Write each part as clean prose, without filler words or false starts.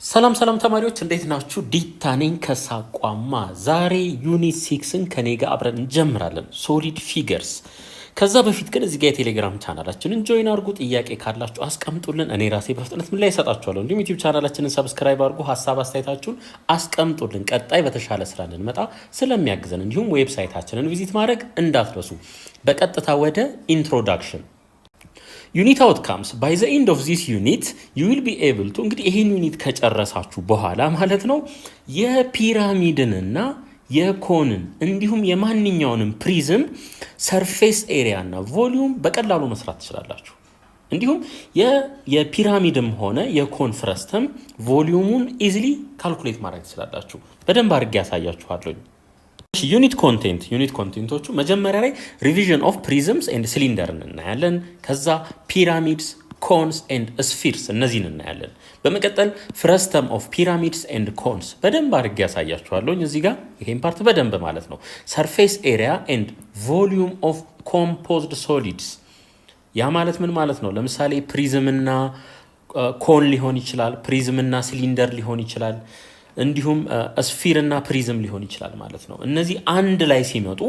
ሰላም ተማሪዎች እንዴት ናችሁ? ዲታ ነኝ ከሳቋማ። ዛሬ ዩኒት 6ን ከኔ ጋር አብረን እንጀምራለን። ሶሊድ ፊገርስ። ከዛ በፊት ግን እዚህ ጋር የቴሌግራም ቻናላችንን ጆይን አድርጉ። ጥያቄ ካላችሁ አስቀምጡልን። እኔ ራሴ በፍጥነት ምን ላይ እሰጣችኋለሁ። እንዲሁም ዩቲዩብ ቻናላችንን ሰብስክራይብ አድርጉ። ሀሳብ አስተያየታችሁን አስቀምጡልን። ቀጣይ በተሻለ ስራ እንድንመጣ ስለሚያግዘን እንዲሁም ዌብሳይታችንን ቪዚት ማድረግ እንዳትረሱ። በቀጥታ ወደ ኢንትሮዳክሽን ዩኒት አውትካምስ ባይ ዘ ኤንድ ኦፍ ዚስ ዩኒት ዩ ዊል ቢ ኤብል ቱ እንግዲህ ይህን ዩኒት ከጨረሳችሁ በኋላ ማለት ነው የፒራሚድንና የኮንን እንዲሁም የማንኛውንም ፕሪዝም ሰርፌስ ኤሪያ እና ቮሊዩም በቀላሉ መስራት ትችላላችሁ። እንዲሁም የፒራሚድም ሆነ የኮን ፍረስተም ቮሊዩሙን ኢዚሊ ካልኩሌት ማድረግ ትችላላችሁ። በደንብ አድርጌ ያሳያችኋለሁ። ዩኒት ኮንቴንቶቹ መጀመሪያ ላይ ሪቪዥን ኦፍ ፕሪዝምስ ኤንድ ሲሊንደር እናያለን። ከዛ ፒራሚድስ፣ ኮንስ ኤንድ ስፊርስ እነዚህን እናያለን። በመቀጠል ፍረስተም ኦፍ ፒራሚድስ ኤንድ ኮንስ በደንብ አድርጌ ያሳያችኋለሁ። እዚህ ጋር ይሄን ፓርት በደንብ ማለት ነው። ሰርፌስ ኤሪያ ኤንድ ቮሊዩም ኦፍ ኮምፖዝድ ሶሊድስ ያ ማለት ምን ማለት ነው? ለምሳሌ ፕሪዝምና ኮን ሊሆን ይችላል፣ ፕሪዝምና ሲሊንደር ሊሆን ይችላል፣ እንዲሁም ስፊር እና ፕሪዝም ሊሆን ይችላል ማለት ነው። እነዚህ አንድ ላይ ሲመጡ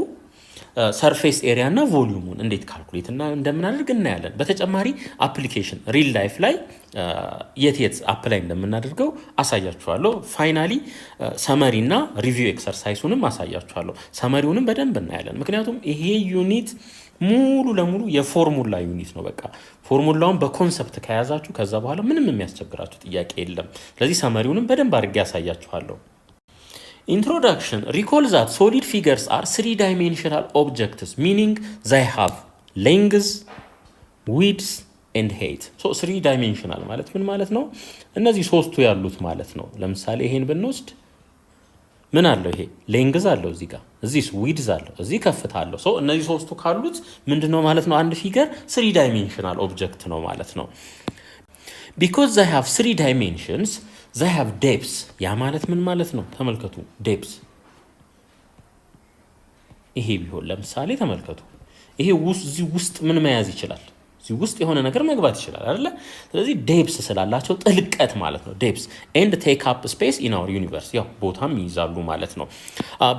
ሰርፌስ ኤሪያ እና ቮሊዩሙን እንዴት ካልኩሌት እና እንደምናደርግ እናያለን። በተጨማሪ አፕሊኬሽን ሪል ላይፍ ላይ የት አፕላይ እንደምናደርገው አሳያችኋለሁ። ፋይናሊ ሰመሪ እና ሪቪው ኤክሰርሳይሱንም አሳያችኋለሁ። ሰመሪውንም በደንብ እናያለን። ምክንያቱም ይሄ ዩኒት ሙሉ ለሙሉ የፎርሙላ ዩኒት ነው። በቃ ፎርሙላውን በኮንሰፕት ከያዛችሁ ከዛ በኋላ ምንም የሚያስቸግራችሁ ጥያቄ የለም። ስለዚህ ሰመሪውንም በደንብ አድርጌ ያሳያችኋለሁ። ኢንትሮዳክሽን ሪኮል ዛት ሶሊድ ፊገርስ አር 3 ዳይሜንሽናል ኦብጀክትስ ሚኒንግ ዘይ ሃቭ ሌንግዝ ዊድስ ኤንድ ሄይት። 3 ዳይሜንሽናል ማለት ምን ማለት ነው? እነዚህ ሶስቱ ያሉት ማለት ነው። ለምሳሌ ይሄን ብንወስድ ምን አለው? ይሄ ሌንግዝ አለው፣ እዚህ ጋር እዚህ ዊድዝ አለው፣ እዚህ ከፍታ አለው። እነዚህ ሶስቱ ካሉት ምንድነው ማለት ነው? አንድ ፊገር 3 ዳይሜንሽናል ኦብጀክት ነው ማለት ነው። ቢኮዝ they have 3 dimensions they have depths። ያ ማለት ምን ማለት ነው? ተመልከቱ፣ ዴፕስ ይሄ ቢሆን ለምሳሌ ተመልከቱ፣ ይሄ እዚህ ውስጥ ምን መያዝ ይችላል? እዚህ ውስጥ የሆነ ነገር መግባት ይችላል አይደለ? ስለዚህ ዴፕስ ስላላቸው ጥልቀት ማለት ነው። ዴፕስ ኤንድ ቴክ አፕ ስፔስ ኢን አወር ዩኒቨርስ፣ ያው ቦታም ይይዛሉ ማለት ነው።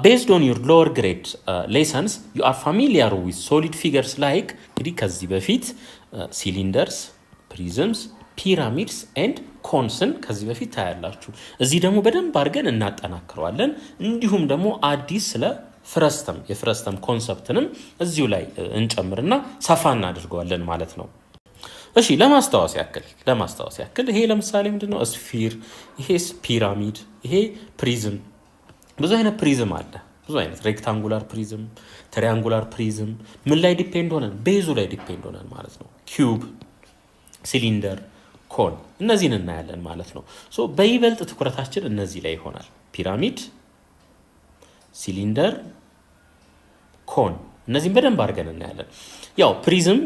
ቤዝድ ኦን ዩር ሎወር ግሬድ ሌሰንስ ዩ አር ፋሚሊያር ዊዝ ሶሊድ ፊገርስ ላይክ እንግዲህ ከዚህ በፊት ሲሊንደርስ፣ ፕሪዝምስ፣ ፒራሚድስ ኤንድ ኮንስን ከዚህ በፊት ታያላችሁ። እዚህ ደግሞ በደንብ አድርገን እናጠናክረዋለን። እንዲሁም ደግሞ አዲስ ስለ የፍረስተም ኮንሰፕትንም እዚሁ ላይ እንጨምርና ሰፋ እናድርገዋለን ማለት ነው። እሺ ለማስታወስ ያክል ይሄ ለምሳሌ ምንድነው? ስፊር፣ ይሄ ፒራሚድ፣ ይሄ ፕሪዝም። ብዙ አይነት ፕሪዝም አለ። ብዙ አይነት ሬክታንጉላር ፕሪዝም፣ ትሪያንጉላር ፕሪዝም ምን ላይ ዲፔንድ ሆነን? ቤዙ ላይ ዲፔንድ ሆነን ማለት ነው። ኪዩብ፣ ሲሊንደር፣ ኮን እነዚህን እናያለን ማለት ነው። በይበልጥ ትኩረታችን እነዚህ ላይ ይሆናል። ፒራሚድ፣ ሲሊንደር፣ ኮን እነዚህም በደንብ አድርገን እናያለን። ያው ፕሪዝም፣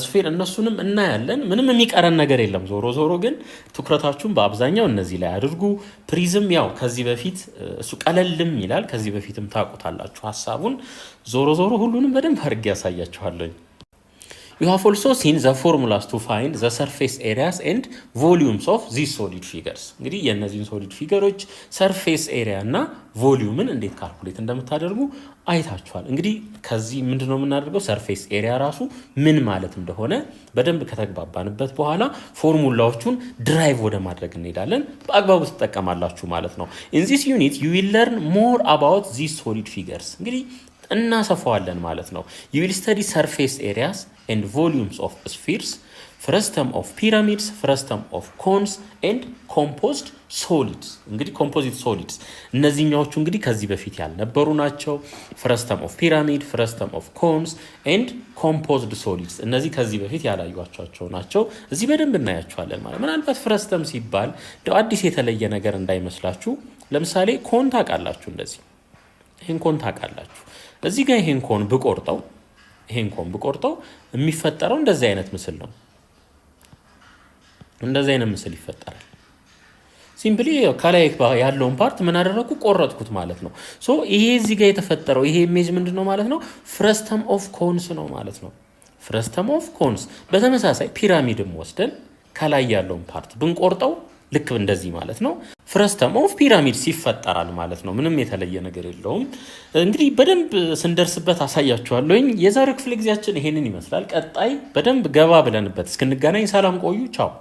ስፌር እነሱንም እናያለን። ምንም የሚቀረን ነገር የለም። ዞሮ ግን ትኩረታችሁን በአብዛኛው እነዚህ ላይ አድርጉ። ፕሪዝም ያው ከዚህ በፊት እሱ ቀለልም ይላል። ከዚህ በፊትም ታውቁታላችሁ ሀሳቡን። ዞሮ ሁሉንም በደንብ አድርጌ ያሳያችኋለሁ። You have also seen the formulas to find the surface areas and volumes of these solid figures። እንግዲህ የእነዚህን ሶሊድ ፊገሮች ሰርፌስ ኤሪያ እና ቮሊዩምን እንዴት ካልኩሌት እንደምታደርጉ አይታችኋል። እንግዲህ ከዚህ ምንድነው የምናደርገው? ሰርፌስ ኤሪያ ራሱ ምን ማለት እንደሆነ በደንብ ከተግባባንበት በኋላ ፎርሙላዎቹን ድራይቭ ወደ ማድረግ እንሄዳለን። በአግባቡ ትጠቀማላችሁ ማለት ነው። In this unit you will learn more about these solid figures። እንግዲህ እናሰፋዋለን ማለት ነው። You will study surface areas and volumes of spheres, frustum of pyramids, frustum of cones and composed solids። እንግዲህ composite solids እነዚህኛዎቹ እንግዲህ ከዚህ በፊት ያልነበሩ ናቸው። frustum of pyramid, frustum of cones and composed solids እነዚህ ከዚህ በፊት ያላዩዋቸው ናቸው። እዚህ በደንብ እናያቸዋለን ማለት ምናልባት frustum ሲባል አዲስ የተለየ ነገር እንዳይመስላችሁ። ለምሳሌ ኮን ታውቃላችሁ፣ እንደዚህ ይሄን ኮን ታውቃላችሁ። እዚህ ጋር ይሄን ኮን ብቆርጠው የሚፈጠረው እንደዚህ አይነት ምስል ነው። እንደዚህ አይነት ምስል ይፈጠራል። ሲምፕሊ ከላይ ያለውን ፓርት ምን አደረኩ? ቆረጥኩት ማለት ነው። ይሄ እዚህ ጋር የተፈጠረው ይሄ ኢሜጅ ምንድነው ማለት ነው? ፍረስተም ኦፍ ኮንስ ነው ማለት ነው። ፍረስተም ኦፍ ኮንስ። በተመሳሳይ ፒራሚድም ወስደን ከላይ ያለውን ፓርት ብንቆርጠው ልክ እንደዚህ ማለት ነው ፍረስተም ኦፍ ፒራሚድስ ይፈጠራል ማለት ነው። ምንም የተለየ ነገር የለውም። እንግዲህ በደንብ ስንደርስበት አሳያችኋለሁኝ። የዛሬው ክፍለ ጊዜያችን ይሄንን ይመስላል። ቀጣይ በደንብ ገባ ብለንበት እስክንገናኝ ሰላም ቆዩ። ቻው